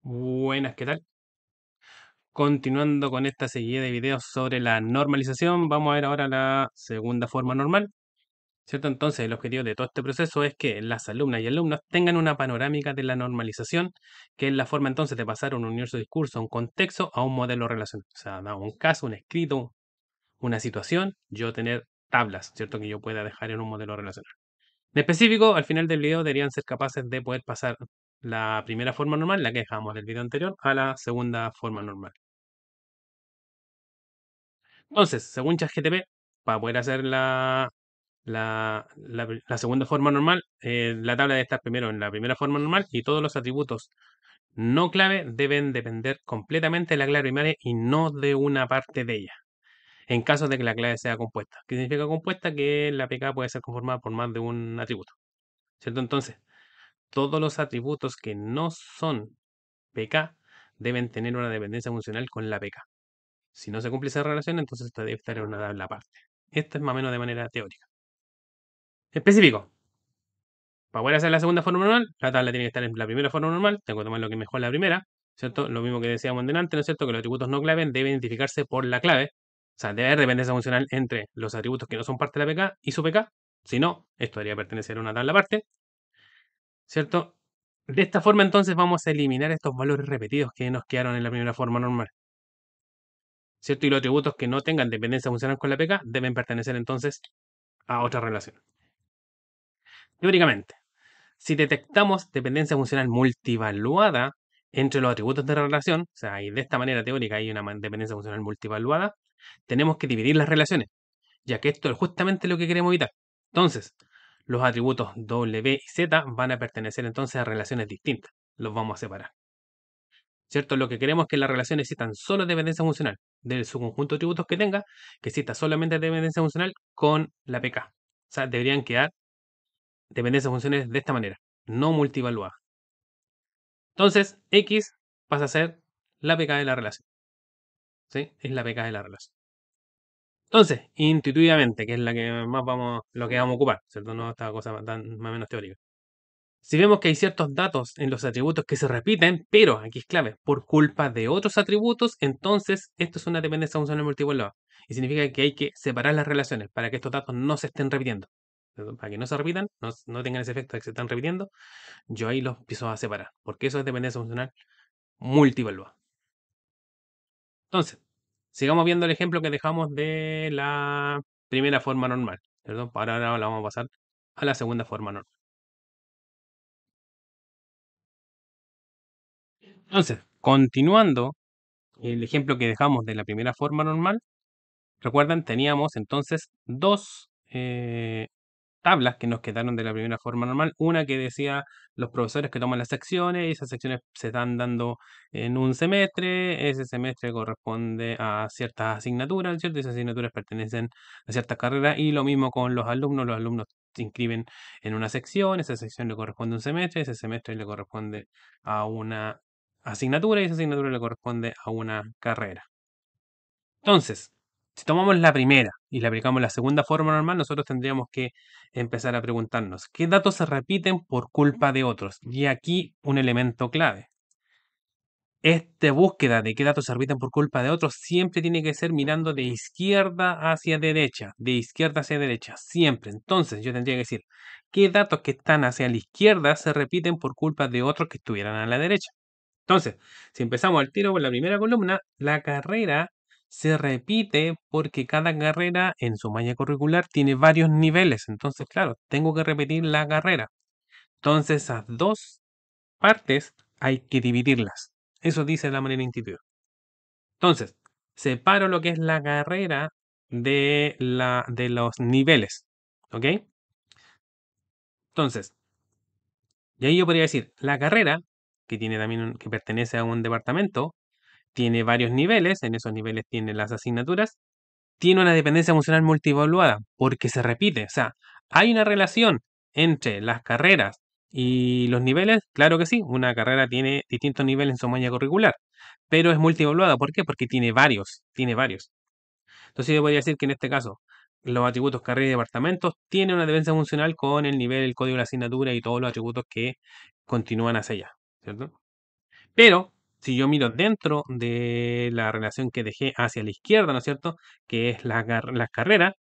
Buenas, ¿qué tal? Continuando con esta serie de videos sobre la normalización, vamos a ver ahora la segunda forma normal, ¿cierto? Entonces, el objetivo de todo este proceso es que las alumnas y alumnos tengan una panorámica de la normalización, que es la forma entonces de pasar un universo de discurso, un contexto, a un modelo relacional. O sea, da un caso, un escrito, una situación, yo tener tablas, ¿cierto? Que yo pueda dejar en un modelo relacional. En específico, al final del video deberían ser capaces de poder pasar la primera forma normal, la que dejamos del video anterior, a la segunda forma normal. Entonces, según ChatGPT, para poder hacer la segunda forma normal, la tabla debe estar primero en la primera forma normal y todos los atributos no clave deben depender completamente de la clave primaria y no de una parte de ella, en caso de que la clave sea compuesta. ¿Qué significa compuesta? Que la PK puede ser conformada por más de un atributo, ¿cierto? Entonces, todos los atributos que no son PK deben tener una dependencia funcional con la PK. Si no se cumple esa relación, entonces esta debe estar en una tabla aparte. Esto es más o menos de manera teórica. Específico. Para poder hacer la segunda forma normal, la tabla tiene que estar en la primera forma normal. Tengo que tomar lo que mejor la primera, ¿cierto? Lo mismo que decíamos delante, ¿no es cierto? Que los atributos no clave deben identificarse por la clave. O sea, debe haber dependencia funcional entre los atributos que no son parte de la PK y su PK. Si no, esto debería pertenecer a una tabla aparte, ¿cierto? De esta forma, entonces, vamos a eliminar estos valores repetidos que nos quedaron en la primera forma normal, ¿cierto? Y los atributos que no tengan dependencia funcional con la PK deben pertenecer entonces a otra relación. Teóricamente, si detectamos dependencia funcional multivaluada entre los atributos de la relación, o sea, y de esta manera teórica hay una dependencia funcional multivaluada, tenemos que dividir las relaciones, ya que esto es justamente lo que queremos evitar. Entonces, los atributos W y Z van a pertenecer entonces a relaciones distintas. Los vamos a separar. ¿Cierto? Lo que queremos es que las relaciones existan solo dependencia funcional de su conjunto de atributos que tenga, que exista solamente dependencia funcional con la PK. O sea, deberían quedar dependencias funcionales de esta manera, no multivaluadas. Entonces, X pasa a ser la PK de la relación. ¿Sí? Es la PK de la relación. Entonces, intuitivamente, que es la que más lo que vamos a ocupar, ¿cierto? No esta cosa tan más o menos teórica. Si vemos que hay ciertos datos en los atributos que se repiten, pero aquí es clave, por culpa de otros atributos, entonces esto es una dependencia funcional multivaluada. Y significa que hay que separar las relaciones para que estos datos no se estén repitiendo. ¿Cierto? Para que no se repitan, no tengan ese efecto de que se están repitiendo, yo ahí los empiezo a separar, porque eso es dependencia funcional multivaluada. Entonces, sigamos viendo el ejemplo que dejamos de la primera forma normal. ¿Cierto? Para ahora la vamos a pasar a la segunda forma normal. Entonces, continuando el ejemplo que dejamos de la primera forma normal, recuerdan, teníamos entonces dos tablas que nos quedaron de la primera forma normal. Una que decía los profesores que toman las secciones y esas secciones se están dando en un semestre. Ese semestre corresponde a ciertas asignaturas, ¿cierto? Esas asignaturas pertenecen a ciertas carreras y lo mismo con los alumnos. Los alumnos se inscriben en una sección, esa sección le corresponde a un semestre, ese semestre le corresponde a una asignatura y esa asignatura le corresponde a una carrera. Entonces, si tomamos la primera y le aplicamos la segunda forma normal, nosotros tendríamos que empezar a preguntarnos, ¿qué datos se repiten por culpa de otros? Y aquí un elemento clave. Esta búsqueda de qué datos se repiten por culpa de otros siempre tiene que ser mirando de izquierda hacia derecha, de izquierda hacia derecha, siempre. Entonces yo tendría que decir, ¿qué datos que están hacia la izquierda se repiten por culpa de otros que estuvieran a la derecha? Entonces, si empezamos al tiro por la primera columna, la carrera se repite porque cada carrera en su malla curricular tiene varios niveles. Entonces, claro, tengo que repetir la carrera. Entonces, esas dos partes hay que dividirlas. Eso dice la manera intuitiva. Entonces, separo lo que es la carrera de los niveles. ¿Ok? Entonces, y ahí yo podría decir, la carrera, que tiene también que pertenece a un departamento, tiene varios niveles, en esos niveles tiene las asignaturas, tiene una dependencia funcional multievaluada, porque se repite. O sea, ¿hay una relación entre las carreras y los niveles? Claro que sí, una carrera tiene distintos niveles en su malla curricular, pero es multievaluada. ¿Por qué? Porque tiene varios, tiene varios. Entonces yo podría decir que en este caso, los atributos carrera y departamentos tienen una dependencia funcional con el nivel, el código de la asignatura y todos los atributos que continúan hacia allá, ¿cierto? Pero Si yo miro dentro de la relación que dejé hacia la izquierda, ¿no es cierto? Que es las carreras,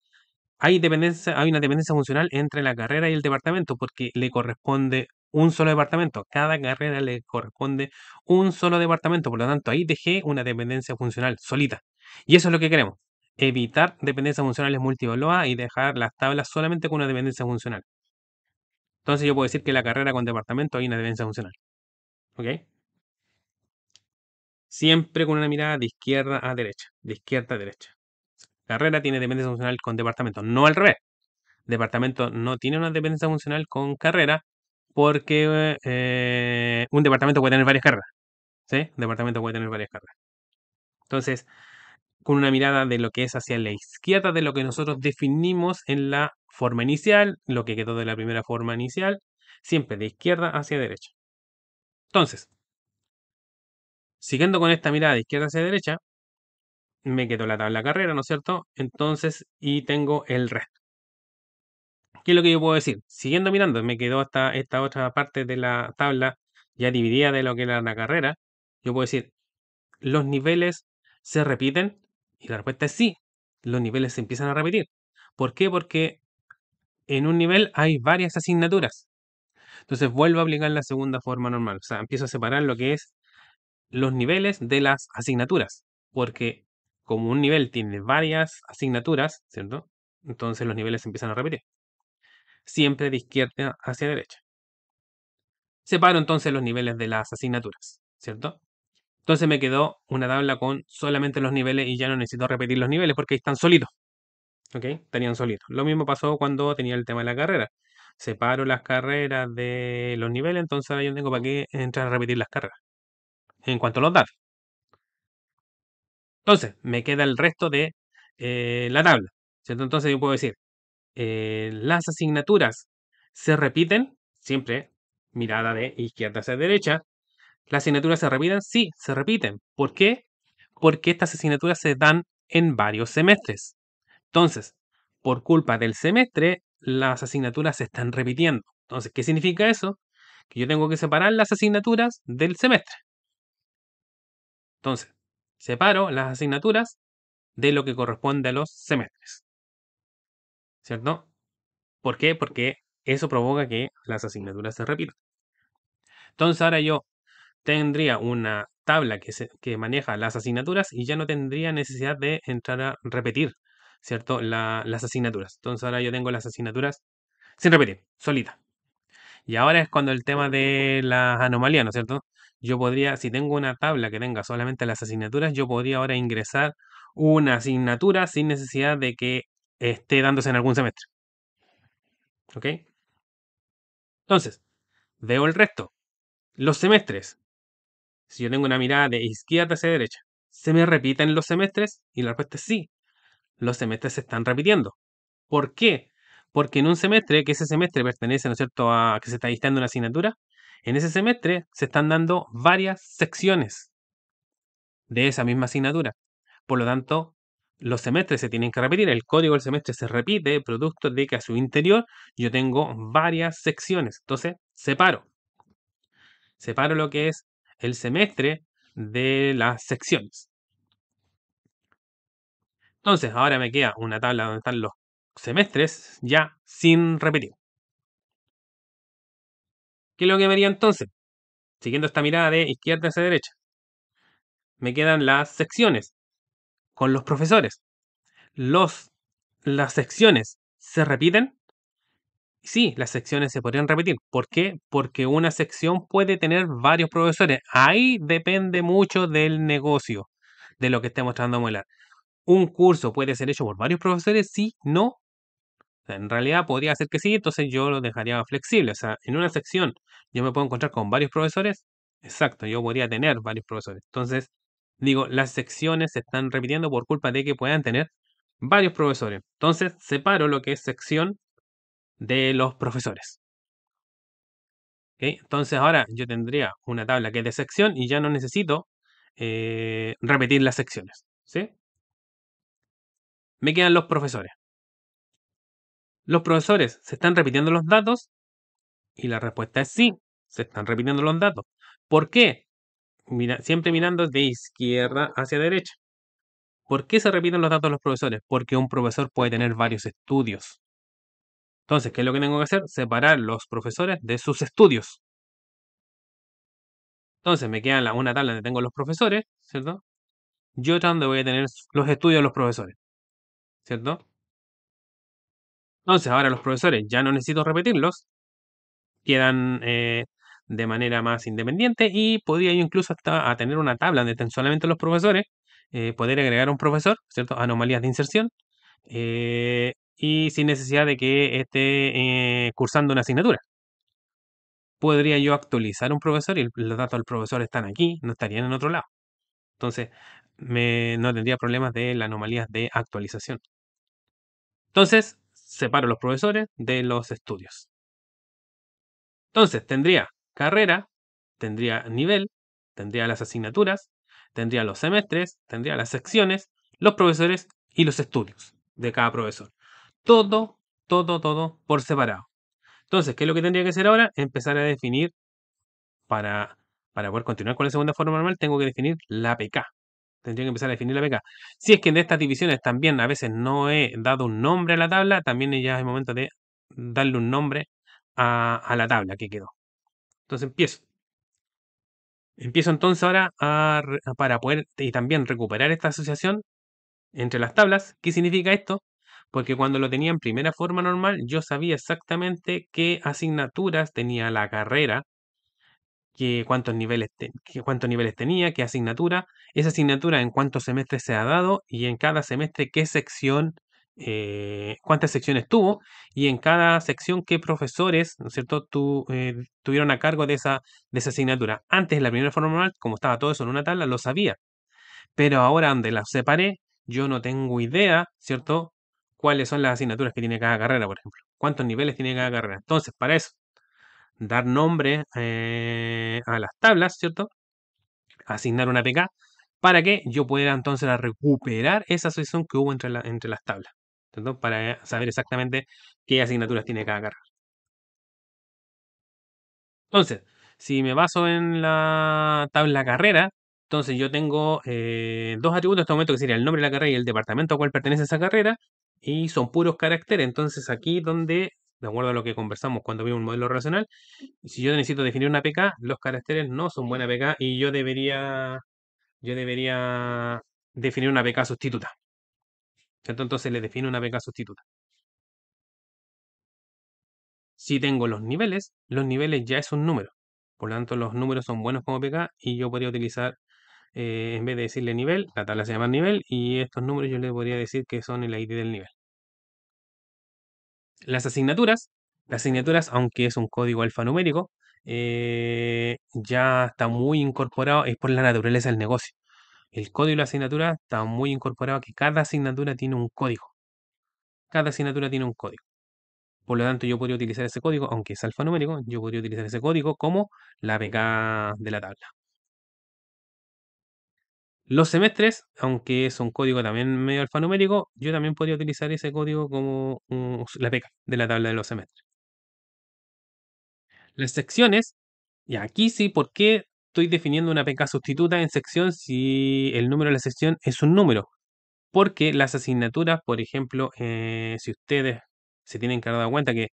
hay una dependencia funcional entre la carrera y el departamento porque le corresponde un solo departamento. Cada carrera le corresponde un solo departamento. Por lo tanto, ahí dejé una dependencia funcional solita. Y eso es lo que queremos. Evitar dependencias funcionales multievaluadas y dejar las tablas solamente con una dependencia funcional. Entonces yo puedo decir que la carrera con departamento hay una dependencia funcional. ¿Ok? Siempre con una mirada de izquierda a derecha. De izquierda a derecha. Carrera tiene dependencia funcional con departamento. No al revés. Departamento no tiene una dependencia funcional con carrera porque un departamento puede tener varias carreras. ¿Sí? Un departamento puede tener varias carreras. Entonces, con una mirada de lo que es hacia la izquierda de lo que nosotros definimos en la forma inicial, lo que quedó de la primera forma inicial, siempre de izquierda hacia derecha. Entonces, siguiendo con esta mirada de izquierda hacia derecha, me quedó la tabla carrera, ¿no es cierto? Entonces, y tengo el resto. ¿Qué es lo que yo puedo decir? Siguiendo mirando, me quedó esta otra parte de la tabla ya dividida de lo que era la carrera. Yo puedo decir, ¿los niveles se repiten? Y la respuesta es sí, los niveles se empiezan a repetir. ¿Por qué? Porque en un nivel hay varias asignaturas. Entonces vuelvo a aplicar la segunda forma normal. O sea, empiezo a separar lo que es los niveles de las asignaturas. Porque como un nivel tiene varias asignaturas, ¿cierto? Entonces los niveles se empiezan a repetir. Siempre de izquierda hacia derecha. Separo entonces los niveles de las asignaturas, ¿cierto? Entonces me quedó una tabla con solamente los niveles y ya no necesito repetir los niveles porque ahí están solitos. ¿Ok? Estarían solitos. Lo mismo pasó cuando tenía el tema de la carrera. Separo las carreras de los niveles, entonces ahora yo tengo para qué entrar a repetir las carreras. En cuanto a los datos. Entonces, me queda el resto de la tabla. ¿Cierto? Entonces yo puedo decir, las asignaturas se repiten, siempre mirada de izquierda hacia derecha. ¿Las asignaturas se repiten? Sí, se repiten. ¿Por qué? Porque estas asignaturas se dan en varios semestres. Entonces, por culpa del semestre, las asignaturas se están repitiendo. Entonces, ¿qué significa eso? Que yo tengo que separar las asignaturas del semestre. Entonces, separo las asignaturas de lo que corresponde a los semestres. ¿Cierto? ¿Por qué? Porque eso provoca que las asignaturas se repitan. Entonces, ahora yo tendría una tabla que maneja las asignaturas y ya no tendría necesidad de entrar a repetir, ¿cierto? Las asignaturas. Entonces ahora yo tengo las asignaturas sin repetir, solita. Y ahora es cuando el tema de las anomalías, ¿no es cierto? Yo podría, si tengo una tabla que tenga solamente las asignaturas, yo podría ahora ingresar una asignatura sin necesidad de que esté dándose en algún semestre. ¿Ok? Entonces, veo el resto. Los semestres. Si yo tengo una mirada de izquierda hacia derecha, ¿se me repiten los semestres? Y la respuesta es sí. Los semestres se están repitiendo. ¿Por qué? Porque en un semestre, que ese semestre pertenece, ¿no es cierto?, a que se está dictando una asignatura, en ese semestre se están dando varias secciones de esa misma asignatura. Por lo tanto, los semestres se tienen que repetir. El código del semestre se repite, producto de que a su interior yo tengo varias secciones. Entonces, separo. Separo lo que es el semestre de las secciones. Entonces, ahora me queda una tabla donde están los semestres ya sin repetir. ¿Qué es lo que me haría entonces? Siguiendo esta mirada de izquierda hacia derecha. Me quedan las secciones con los profesores. Los, las secciones se repiten. Sí, las secciones se podrían repetir. ¿Por qué? Porque una sección puede tener varios profesores. Ahí depende mucho del negocio, de lo que estemos tratando de modelar. ¿Un curso puede ser hecho por varios profesores? Sí, no. O sea, en realidad podría ser que sí, entonces yo lo dejaría flexible. O sea, en una sección yo me puedo encontrar con varios profesores. Exacto, yo podría tener varios profesores. Entonces, digo, las secciones se están repitiendo por culpa de que puedan tener varios profesores. Entonces, separo lo que es sección de los profesores. ¿Ok? Entonces, ahora yo tendría una tabla que es de sección y ya no necesito repetir las secciones. ¿Sí? Me quedan los profesores. Los profesores se están repitiendo los datos y la respuesta es sí, se están repitiendo los datos. ¿Por qué? siempre mirando de izquierda hacia derecha. ¿Por qué se repiten los datos de los profesores? Porque un profesor puede tener varios estudios. Entonces, ¿qué es lo que tengo que hacer? Separar los profesores de sus estudios. Entonces, me queda una tabla donde tengo los profesores, ¿cierto? Y otra donde voy a tener los estudios de los profesores, ¿cierto? Entonces, ahora los profesores ya no necesito repetirlos, quedan de manera más independiente y podría yo incluso hasta a tener una tabla donde estén solamente los profesores, poder agregar un profesor, ¿cierto? Anomalías de inserción, y sin necesidad de que esté cursando una asignatura. Podría yo actualizar un profesor y los datos del profesor están aquí, no estarían en otro lado. Entonces, no tendría problemas de las anomalías de actualización. Entonces, separo los profesores de los estudios. Entonces, tendría carrera, tendría nivel, tendría las asignaturas, tendría los semestres, tendría las secciones, los profesores y los estudios de cada profesor. Todo, todo por separado. Entonces, ¿qué es lo que tendría que hacer ahora? Empezar a definir para, para poder continuar con la segunda forma normal, tengo que definir la PK. Tendría que empezar a definir la PK. Si es que en estas divisiones también a veces no he dado un nombre a la tabla, también ya es momento de darle un nombre a la tabla que quedó. Entonces empiezo. Empiezo entonces ahora para poder y también recuperar esta asociación entre las tablas. ¿Qué significa esto? Porque cuando lo tenía en primera forma normal, yo sabía exactamente qué asignaturas tenía la carrera, cuántos niveles tenía, qué asignatura, esa asignatura en cuántos semestres se ha dado y en cada semestre qué sección, cuántas secciones tuvo y en cada sección qué profesores, ¿no es cierto?, tuvieron a cargo de esa asignatura. Antes, en la primera forma normal, como estaba todo eso en una tabla, lo sabía, pero ahora donde las separé, yo no tengo idea, ¿cierto?, cuáles son las asignaturas que tiene cada carrera, por ejemplo, cuántos niveles tiene cada carrera. Entonces, para eso dar nombre a las tablas, ¿cierto? Asignar una PK para que yo pueda entonces recuperar esa asociación que hubo entre las tablas, ¿cierto? Para saber exactamente qué asignaturas tiene cada carrera. Entonces, si me baso en la tabla carrera, entonces yo tengo dos atributos en este momento que sería el nombre de la carrera y el departamento a cual pertenece esa carrera, y son puros caracteres. Entonces aquí donde, de acuerdo a lo que conversamos cuando vimos un modelo relacional, si yo necesito definir una PK, los caracteres no son buena PK y yo debería definir una PK sustituta, ¿cierto? Entonces le defino una PK sustituta. Si tengo los niveles ya es un número. Por lo tanto, los números son buenos como PK y yo podría utilizar, en vez de decirle nivel, la tabla se llama nivel y estos números yo le podría decir que son el ID del nivel. Las asignaturas, aunque es un código alfanumérico, ya está muy incorporado, es por la naturaleza del negocio. El código de la asignatura está muy incorporado a que cada asignatura tiene un código. Cada asignatura tiene un código. Por lo tanto, yo podría utilizar ese código, aunque es alfanumérico, yo podría utilizar ese código como la PK de la tabla. Los semestres, aunque es un código también medio alfanumérico, yo también podría utilizar ese código como la PK de la tabla de los semestres. Las secciones, y aquí sí, ¿por qué estoy definiendo una PK sustituta en sección si el número de la sección es un número? Porque las asignaturas, por ejemplo, si ustedes se tienen que dar cuenta que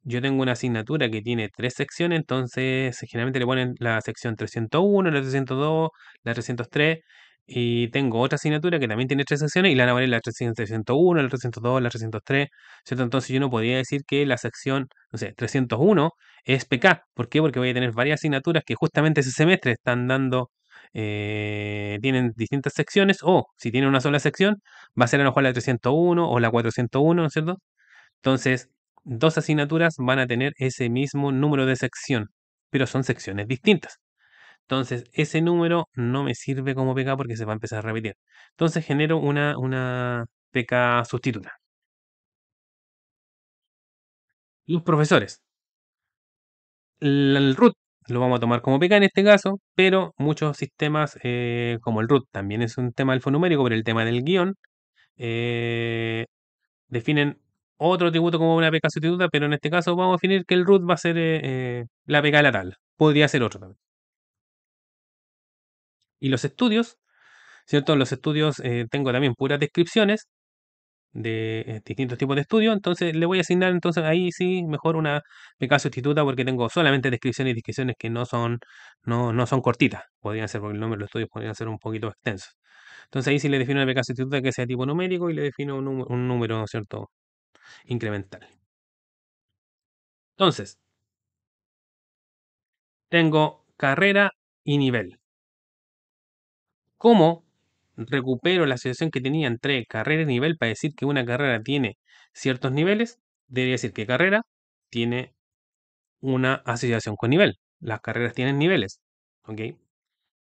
yo tengo una asignatura que tiene tres secciones, entonces generalmente le ponen la sección 301, la 302, la 303, y tengo otra asignatura que también tiene tres secciones y la van a poner la sección 301, la 302, la 303, ¿cierto? Entonces yo no podría decir que la sección, no sé, 301 es PK. ¿Por qué? Porque voy a tener varias asignaturas que justamente ese semestre están dando, tienen distintas secciones, o si tiene una sola sección, va a ser a lo mejor la 301 o la 401, ¿no es cierto? Entonces, dos asignaturas van a tener ese mismo número de sección, pero son secciones distintas. Entonces, ese número no me sirve como PK porque se va a empezar a repetir. Entonces, genero una PK sustituta. Los profesores. El root lo vamos a tomar como PK en este caso, pero muchos sistemas, como el root también es un tema alfanumérico, pero el tema del guión, eh, definen otro atributo como una PK sustituta, pero en este caso vamos a definir que el root va a ser la PK de la tabla. Podría ser otro también. Y los estudios, ¿cierto? Los estudios tengo también puras descripciones de distintos tipos de estudios, entonces le voy a asignar entonces ahí sí mejor una beca sustituta porque tengo solamente descripciones y descripciones que no son cortitas, podrían ser porque el nombre de los estudios podrían ser un poquito extensos. Entonces ahí sí le defino una beca sustituta que sea tipo numérico y le defino un número, ¿cierto? Incremental. Entonces, tengo carrera y nivel. ¿Cómo recupero la asociación que tenía entre carrera y nivel para decir que una carrera tiene ciertos niveles? Debería decir que carrera tiene una asociación con nivel. Las carreras tienen niveles. ¿Ok?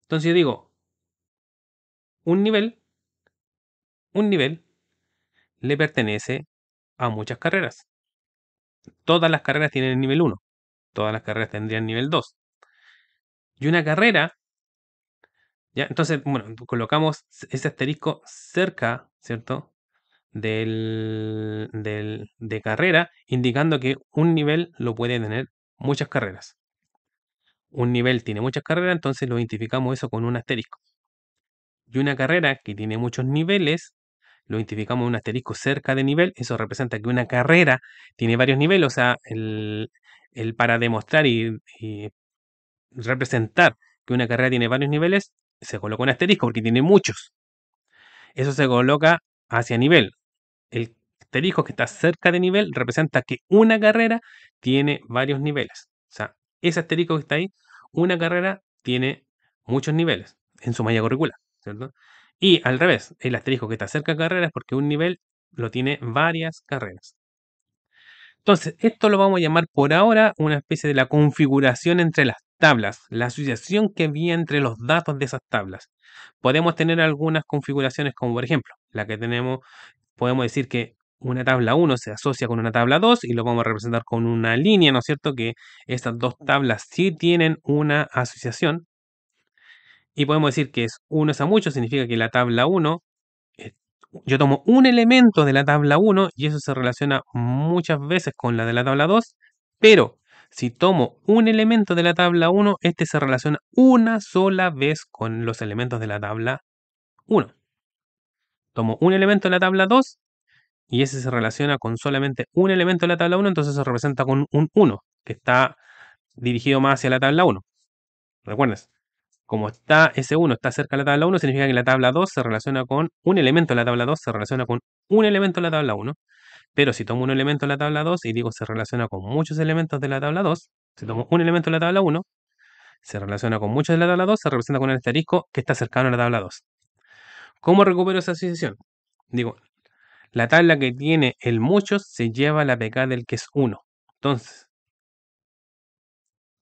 Entonces yo digo, un nivel, un nivel le pertenece a muchas carreras. Todas las carreras tienen el nivel 1. Todas las carreras tendrían nivel 2. Y una carrera, ¿ya? Entonces, bueno, colocamos ese asterisco cerca, ¿cierto? De carrera, indicando que un nivel lo puede tener muchas carreras. Un nivel tiene muchas carreras, entonces lo identificamos eso con un asterisco. Y una carrera que tiene muchos niveles, lo identificamos un asterisco cerca de nivel, eso representa que una carrera tiene varios niveles, o sea, el para demostrar y representar que una carrera tiene varios niveles, se coloca un asterisco porque tiene muchos. Eso se coloca hacia nivel. El asterisco que está cerca de nivel representa que una carrera tiene varios niveles. O sea, ese asterisco que está ahí, una carrera tiene muchos niveles en su malla curricular, ¿cierto? Y al revés, el asterisco que está cerca de carrera es porque un nivel lo tiene varias carreras. Entonces, esto lo vamos a llamar por ahora una especie de la configuración entre las tablas, la asociación que había entre los datos de esas tablas. Podemos tener algunas configuraciones como por ejemplo, la que tenemos, podemos decir que una tabla 1 se asocia con una tabla 2 y lo vamos a representar con una línea, ¿no es cierto? Que estas dos tablas sí tienen una asociación. Y podemos decir que es 1 es a mucho, significa que la tabla 1 eh, yo tomo un elemento de la tabla 1 y eso se relaciona muchas veces con la de la tabla 2, pero si tomo un elemento de la tabla 1, este se relaciona una sola vez con los elementos de la tabla 1. Tomo un elemento de la tabla 2 y ese se relaciona con solamente un elemento de la tabla 1, entonces se representa con un 1, que está dirigido más hacia la tabla 1. Recuerden, como está ese 1 está cerca de la tabla 1, significa que la tabla 2 se relaciona con un elemento de la tabla 2, se relaciona con un elemento de la tabla 1. Pero si tomo un elemento de la tabla 2 y digo se relaciona con muchos elementos de la tabla 2, si tomo un elemento de la tabla 1, se relaciona con muchos de la tabla 2, se representa con el asterisco que está cercano a la tabla 2. ¿Cómo recupero esa asociación? Digo, la tabla que tiene el muchos se lleva la pk del que es 1. Entonces,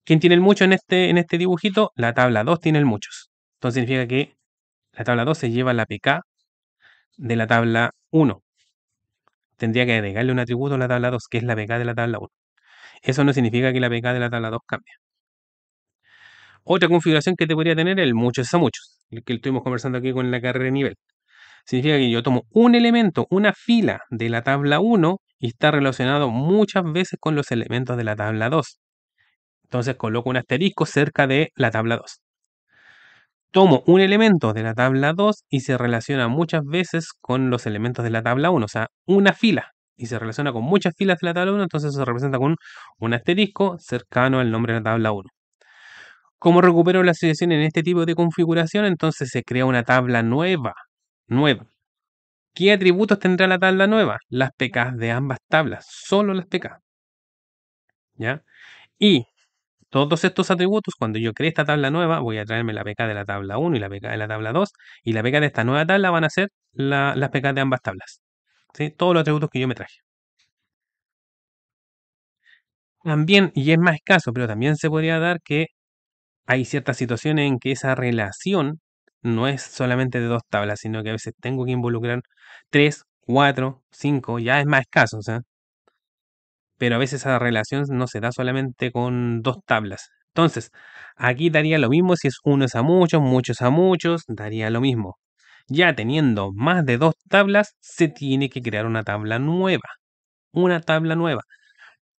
¿quién tiene el mucho en este dibujito? La tabla 2 tiene el muchos. Entonces significa que la tabla 2 se lleva la pk de la tabla 1. Tendría que agregarle un atributo a la tabla 2, que es la pk de la tabla 1. Eso no significa que la pk de la tabla 2 cambie. Otra configuración que te podría tener el muchos es a muchos, el que estuvimos conversando aquí con la carrera de nivel. Significa que yo tomo un elemento, una fila de la tabla 1 y está relacionado muchas veces con los elementos de la tabla 2. Entonces coloco un asterisco cerca de la tabla 2. Tomo un elemento de la tabla 2 y se relaciona muchas veces con los elementos de la tabla 1, o sea, una fila. Y se relaciona con muchas filas de la tabla 1, entonces se representa con un asterisco cercano al nombre de la tabla 1. ¿Cómo recupero la asociación en este tipo de configuración? Entonces se crea una tabla nueva. Nueva. ¿Qué atributos tendrá la tabla nueva? Las pk de ambas tablas, solo las pk. ¿Ya? Y todos estos atributos, cuando yo cree esta tabla nueva, voy a traerme la pk de la tabla 1 y la pk de la tabla 2, y la pk de esta nueva tabla van a ser las pk de ambas tablas. ¿Sí? Todos los atributos que yo me traje. También, y es más escaso, pero también se podría dar que hay ciertas situaciones en que esa relación no es solamente de dos tablas, sino que a veces tengo que involucrar 3, 4, 5, ya es más escaso, o sea, pero a veces esa relación no se da solamente con dos tablas. Entonces, aquí daría lo mismo si es uno es a muchos, daría lo mismo. Ya teniendo más de dos tablas, se tiene que crear una tabla nueva. Una tabla nueva.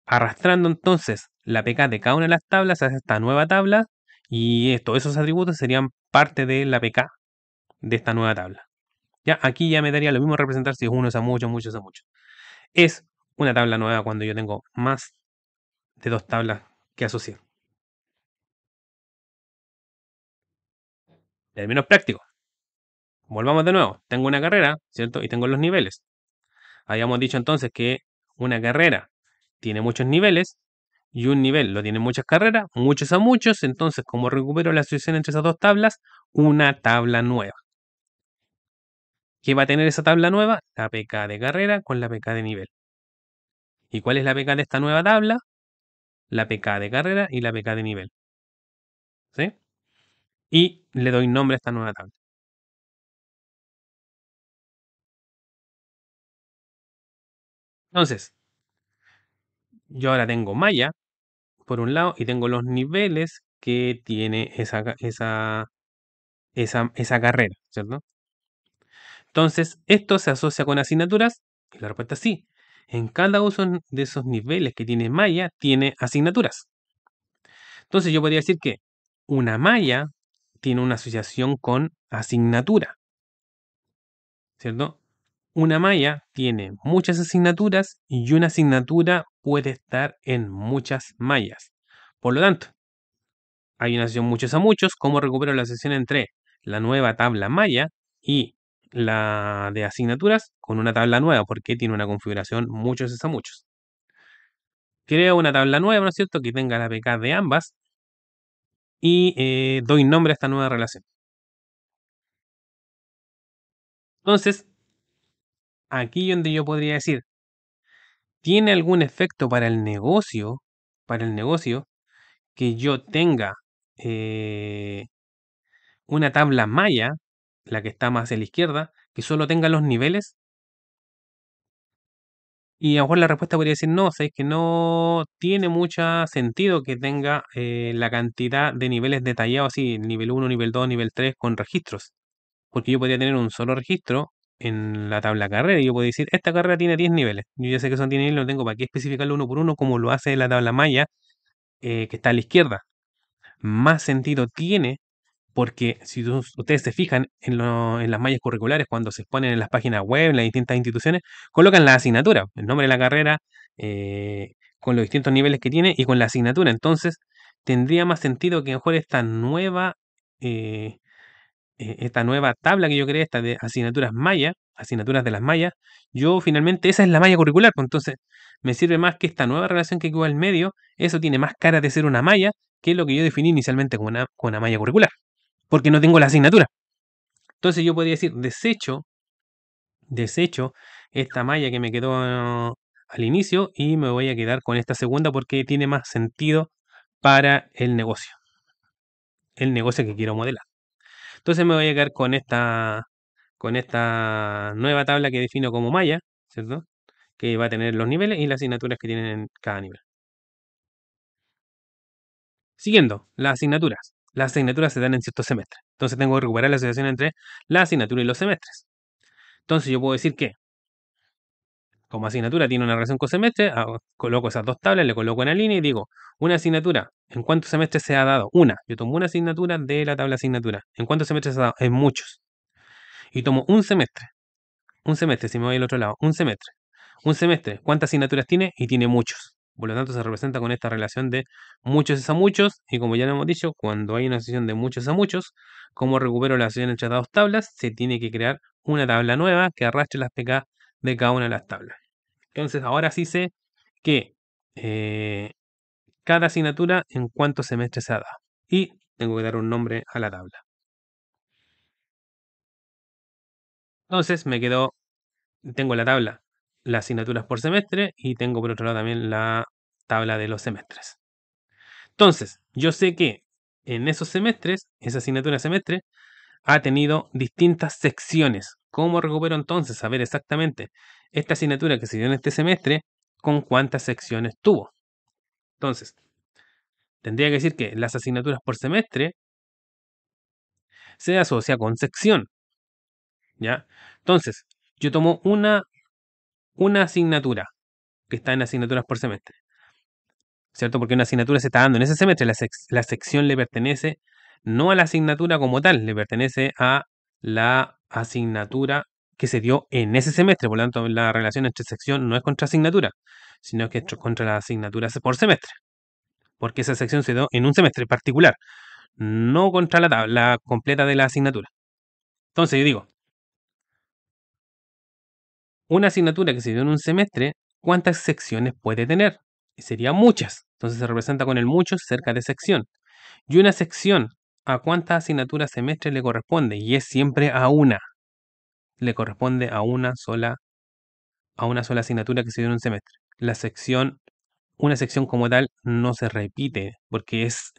Arrastrando entonces la pk de cada una de las tablas a esta nueva tabla Y todos esos atributos serían parte de la PK de esta nueva tabla. Ya, aquí ya me daría lo mismo representar si es uno es a muchos, muchos a muchos. Es una tabla nueva cuando yo tengo más de dos tablas que asociar. Términos prácticos. Volvamos de nuevo. Tengo una carrera, ¿cierto? Y tengo los niveles. Habíamos dicho entonces que una carrera tiene muchos niveles y un nivel lo tiene muchas carreras, muchos a muchos. Entonces, como recupero la asociación entre esas dos tablas, una tabla nueva. ¿Qué va a tener esa tabla nueva? La PK de carrera con la PK de nivel. ¿Y cuál es la PK de esta nueva tabla? La PK de carrera y la PK de nivel. ¿Sí? Y le doy nombre a esta nueva tabla. Entonces, yo ahora tengo malla, por un lado, y tengo los niveles que tiene esa carrera, ¿cierto? Entonces, esto se asocia con asignaturas, y la respuesta es sí. En cada uno de esos niveles que tiene malla, tiene asignaturas. Entonces, yo podría decir que una malla tiene una asociación con asignatura, ¿cierto? Una malla tiene muchas asignaturas y una asignatura puede estar en muchas mallas. Por lo tanto, hay una asociación muchos a muchos. ¿Cómo recupero la asociación entre la nueva tabla malla y la de asignaturas? Con una tabla nueva, porque tiene una configuración muchos es a muchos. Creo una tabla nueva, ¿no es cierto?, que tenga la PK de ambas y doy nombre a esta nueva relación. Entonces, aquí donde yo podría decir, ¿tiene algún efecto para el negocio, que yo tenga eh, una tabla malla, la que está más a la izquierda, que solo tenga los niveles? Y a lo mejor la respuesta podría decir no, sabéis que no tiene mucho sentido que tenga la cantidad de niveles detallados así, nivel uno, nivel 2, nivel 3 con registros. Porque yo podría tener un solo registro en la tabla carrera y yo puedo decir, esta carrera tiene 10 niveles. Yo ya sé que son 10 niveles, no tengo para qué especificarlo uno por uno como lo hace la tabla maya que está a la izquierda. Más sentido tiene porque si ustedes se fijan en las mallas curriculares, cuando se exponen en las páginas web, en las distintas instituciones, colocan la asignatura, el nombre de la carrera, con los distintos niveles que tiene y con la asignatura. Entonces, tendría más sentido que mejor eh, esta nueva tabla que yo creé, esta de asignaturas maya, asignaturas de las mallas, yo finalmente esa es la malla curricular, pues entonces me sirve más que esta nueva relación que quedó al medio, eso tiene más cara de ser una malla que lo que yo definí inicialmente como una malla curricular porque no tengo la asignatura. Entonces yo podría decir, desecho esta malla que me quedó al inicio y me voy a quedar con esta segunda porque tiene más sentido para el negocio que quiero modelar. Entonces me voy a quedar con esta nueva tabla que defino como malla, ¿cierto? Que va a tener los niveles y las asignaturas que tienen en cada nivel. Siguiendo, las asignaturas. Las asignaturas se dan en ciertos semestres. Entonces tengo que recuperar la asociación entre la asignatura y los semestres. Entonces yo puedo decir que como asignatura tiene una relación con semestre, coloco esas dos tablas, le coloco una línea y digo, una asignatura, ¿en cuántos semestres se ha dado? Una. Yo tomo una asignatura de la tabla asignatura. ¿En cuántos semestres se ha dado? En muchos. Y tomo un semestre, si me voy al otro lado, un semestre. Un semestre, ¿cuántas asignaturas tiene? Y tiene muchos. Por lo tanto, se representa con esta relación de muchos es a muchos. Y como ya lo hemos dicho, cuando hay una asociación de muchos a muchos, como recupero la asociación entre las dos tablas, se tiene que crear una tabla nueva que arrastre las PK de cada una de las tablas. Entonces, ahora sí sé que eh, cada asignatura en cuántos semestres se ha dado. Y tengo que dar un nombre a la tabla. Entonces, tengo la tabla, las asignaturas por semestre y tengo por otro lado también la tabla de los semestres. Entonces, yo sé que en esos semestres, esa asignatura semestre, ha tenido distintas secciones. ¿Cómo recupero entonces saber exactamente esta asignatura que se dio en este semestre con cuántas secciones tuvo? Entonces, tendría que decir que las asignaturas por semestre se asocia con sección, ¿ya? Entonces, yo tomo una asignatura que está en asignaturas por semestre. ¿cierto? Porque una asignatura se está dando en ese semestre, la sección le pertenece no a la asignatura como tal, le pertenece a la asignatura que se dio en ese semestre. Por lo tanto, la relación entre sección no es contra asignatura, sino que es contra las asignaturas por semestre, porque esa sección se dio en un semestre particular, no contra la tabla completa de la asignatura. Entonces yo digo, una asignatura que se dio en un semestre, ¿cuántas secciones puede tener? Y serían muchas. Entonces se representa con el muchos cerca de sección. Y una sección, ¿a cuántas asignaturas semestre le corresponde? Y es siempre a una. Le corresponde a una sola asignatura que se dio en un semestre. La sección, una sección como tal, no se repite, porque es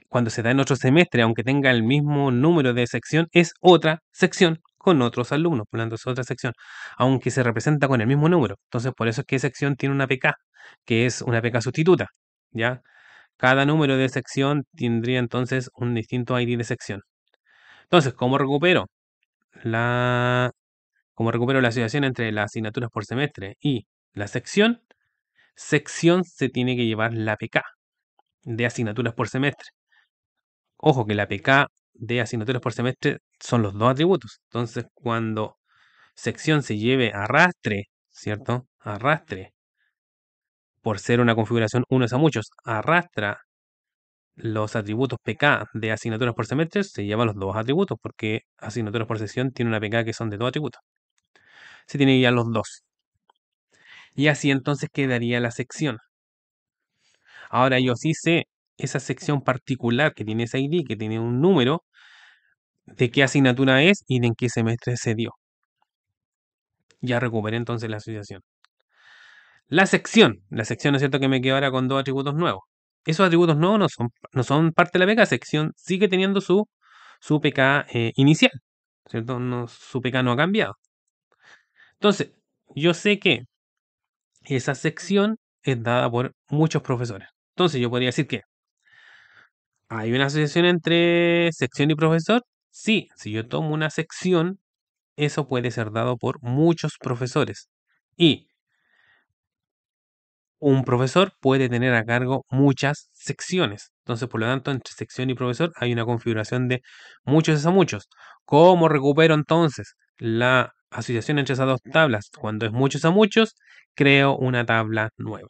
cuando se da en otro semestre, aunque tenga el mismo número de sección, es otra sección con otros alumnos, por lo tanto es otra sección, aunque se representa con el mismo número. Entonces, por eso es que sección tiene una PK, que es una PK sustituta, ¿ya? Cada número de sección tendría entonces un distinto ID de sección. Entonces, la, ¿cómo recupero la asociación entre las asignaturas por semestre y la sección? Sección se tiene que llevar la PK de asignaturas por semestre. Ojo que la PK de asignaturas por semestre son los dos atributos. Entonces, cuando sección se lleve arrastre, ¿cierto? Arrastre, por ser una configuración uno es a muchos, arrastra los atributos PK de asignaturas por semestre, se lleva los dos atributos, porque asignaturas por sección tiene una PK que son de dos atributos. Se tiene que llevar los dos. Y así entonces quedaría la sección. Ahora yo sí sé esa sección particular que tiene ese ID, que tiene un número, de qué asignatura es y de en qué semestre se dio. Ya recuperé entonces la asociación. La sección es cierto que me quedo ahora con dos atributos nuevos. Esos atributos nuevos no son parte de la PK, sección sigue teniendo su PK inicial, ¿cierto? No, su PK no ha cambiado. Entonces, yo sé que esa sección es dada por muchos profesores. Entonces, yo podría decir que ¿hay una asociación entre sección y profesor? Sí, si yo tomo una sección, eso puede ser dado por muchos profesores. Y un profesor puede tener a cargo muchas secciones. Entonces, por lo tanto, entre sección y profesor hay una configuración de muchos a muchos. ¿Cómo recupero entonces la asociación entre esas dos tablas? Cuando es muchos a muchos, creo una tabla nueva.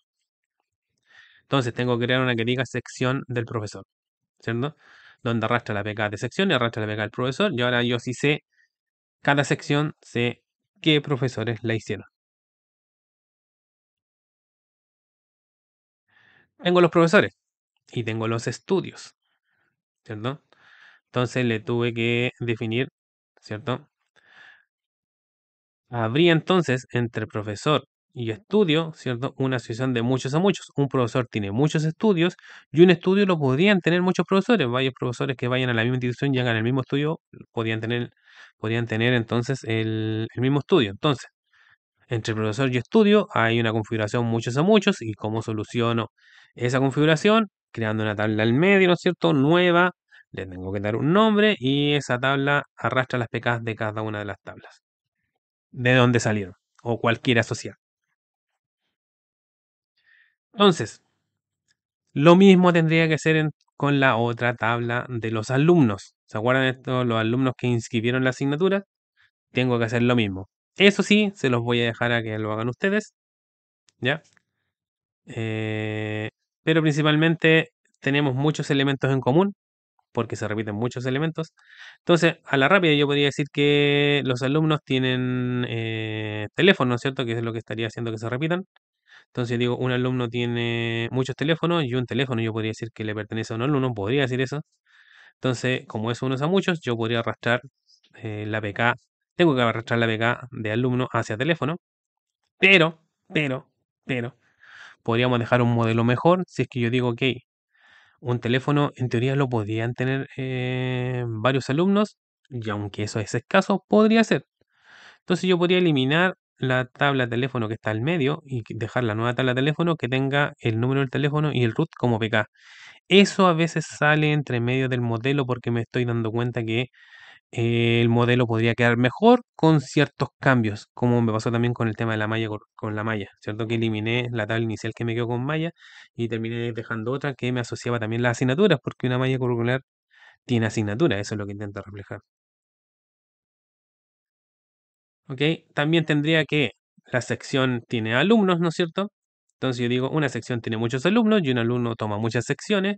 Entonces, tengo que crear una que diga sección del profesor, ¿cierto? Donde arrastra la PK de sección y arrastra la PK del profesor. Y ahora yo sí sé, cada sección sé qué profesores la hicieron. Tengo los profesores y tengo los estudios, ¿cierto? Entonces le tuve que definir, ¿cierto? Habría entonces entre profesor y estudio, ¿cierto? Una asociación de muchos a muchos. Un profesor tiene muchos estudios y un estudio lo podrían tener muchos profesores. Varios profesores que vayan a la misma institución y hagan el mismo estudio podrían tener entonces el mismo estudio. Entonces, entre profesor y estudio hay una configuración muchos a muchos y cómo soluciono esa configuración, creando una tabla al medio, ¿no es cierto? Nueva, le tengo que dar un nombre y esa tabla arrastra las PKs de cada una de las tablas, de dónde salieron, o cualquiera asociada. Entonces, lo mismo tendría que ser con la otra tabla de los alumnos. ¿Se acuerdan de esto? Los alumnos que inscribieron la asignatura, tengo que hacer lo mismo. Eso sí, se los voy a dejar a que lo hagan ustedes, ¿ya? Eh, pero principalmente tenemos muchos elementos en común, porque se repiten muchos elementos. Entonces, a la rápida yo podría decir que los alumnos tienen teléfonos, ¿cierto? Que es lo que estaría haciendo que se repitan. Entonces digo, un alumno tiene muchos teléfonos y un teléfono yo podría decir que le pertenece a un alumno, podría decir eso. Entonces, como eso uno es a muchos, yo podría arrastrar la PK, tengo que arrastrar la PK de alumno hacia teléfono, pero, pero, pero, podríamos dejar un modelo mejor si es que yo digo, ok, un teléfono en teoría lo podrían tener varios alumnos y aunque eso es escaso, podría ser. Entonces yo podría eliminar la tabla de teléfono que está al medio y dejar la nueva tabla de teléfono que tenga el número del teléfono y el root como PK. Eso a veces sale entre medio del modelo porque me estoy dando cuenta que el modelo podría quedar mejor con ciertos cambios, como me pasó también con el tema de la malla con la malla, ¿cierto? Que eliminé la tabla inicial que me quedó con malla y terminé dejando otra que me asociaba también las asignaturas, porque una malla curricular tiene asignaturas, eso es lo que intenta reflejar. ¿Ok? También tendría que la sección tiene alumnos, ¿no es cierto? Entonces yo digo, una sección tiene muchos alumnos y un alumno toma muchas secciones,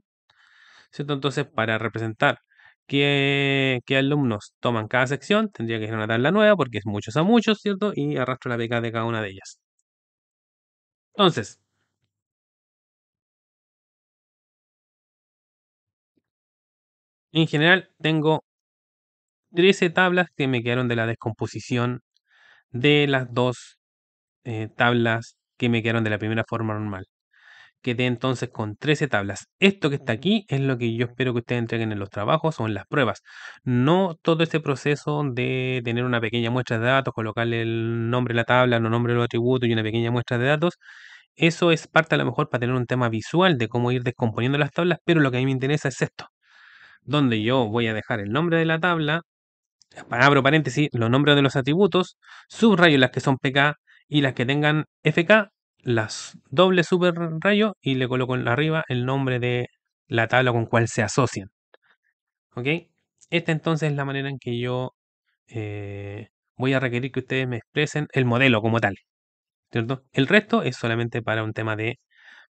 ¿cierto? Entonces, para representar qué alumnos toman cada sección, tendría que ser una tabla nueva porque es muchos a muchos, ¿cierto? Y arrastro la beca de cada una de ellas. Entonces, en general, tengo 13 tablas que me quedaron de la descomposición de las dos tablas que me quedaron de la primera forma normal. Quedé entonces con 13 tablas. Esto que está aquí es lo que yo espero que ustedes entreguen en los trabajos o en las pruebas. No todo este proceso de tener una pequeña muestra de datos, colocarle el nombre de la tabla, el nombre de los atributos y una pequeña muestra de datos. Eso es parte a lo mejor para tener un tema visual de cómo ir descomponiendo las tablas, pero lo que a mí me interesa es esto, donde yo voy a dejar el nombre de la tabla, abro paréntesis, los nombres de los atributos, subrayo las que son PK y las que tengan FK, las doble subrayo y le coloco en arriba el nombre de la tabla con cual se asocian. ¿Ok? Esta entonces es la manera en que yo voy a requerir que ustedes me expresen el modelo como tal. ¿Cierto? El resto es solamente para un tema de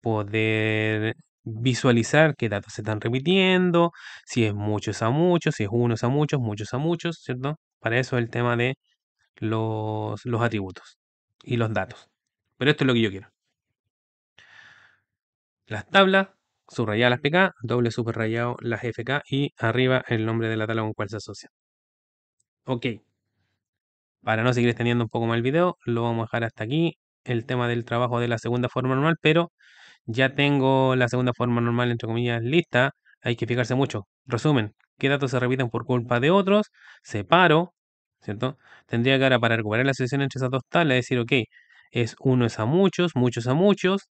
poder visualizar qué datos se están repitiendo, si es muchos a muchos, si es unos a muchos a muchos, ¿cierto? Para eso es el tema de los atributos y los datos. Pero esto es lo que yo quiero. Las tablas, subrayadas las PK, doble subrayado las FK y arriba el nombre de la tabla con cual se asocia. Ok, para no seguir extendiendo un poco más el video, lo vamos a dejar hasta aquí. El tema del trabajo de la segunda forma normal, pero ya tengo la segunda forma normal, entre comillas, lista. Hay que fijarse mucho. Resumen, ¿qué datos se repiten por culpa de otros? Separo, ¿cierto? Tendría que ahora para recuperar la asociación entre esas dos tablas, decir, ok, es uno es a muchos a muchos.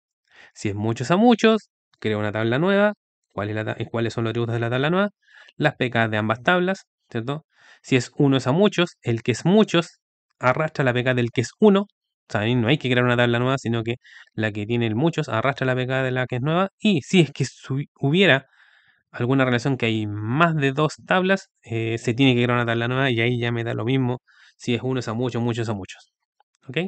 Si es muchos a muchos, creo una tabla nueva. ¿Cuáles son los atributos de la tabla nueva? Las PK de ambas tablas, ¿cierto? Si es uno es a muchos, el que es muchos arrastra la PK del que es uno. O sea, ahí no hay que crear una tabla nueva, sino que la que tiene el muchos arrastra la PK de la que es nueva. Y si es que hubiera alguna relación que hay más de dos tablas, se tiene que crear una tabla nueva y ahí ya me da lo mismo si es uno es a muchos a muchos. ¿Ok?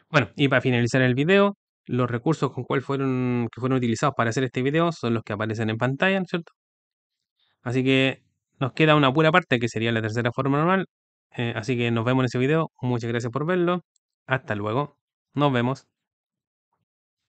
Bueno, y para finalizar el video, los recursos que fueron utilizados para hacer este video son los que aparecen en pantalla, ¿no es cierto? Así que nos queda una pura parte que sería la tercera forma normal. Así que nos vemos en ese video. Muchas gracias por verlo. Hasta luego. Nos vemos.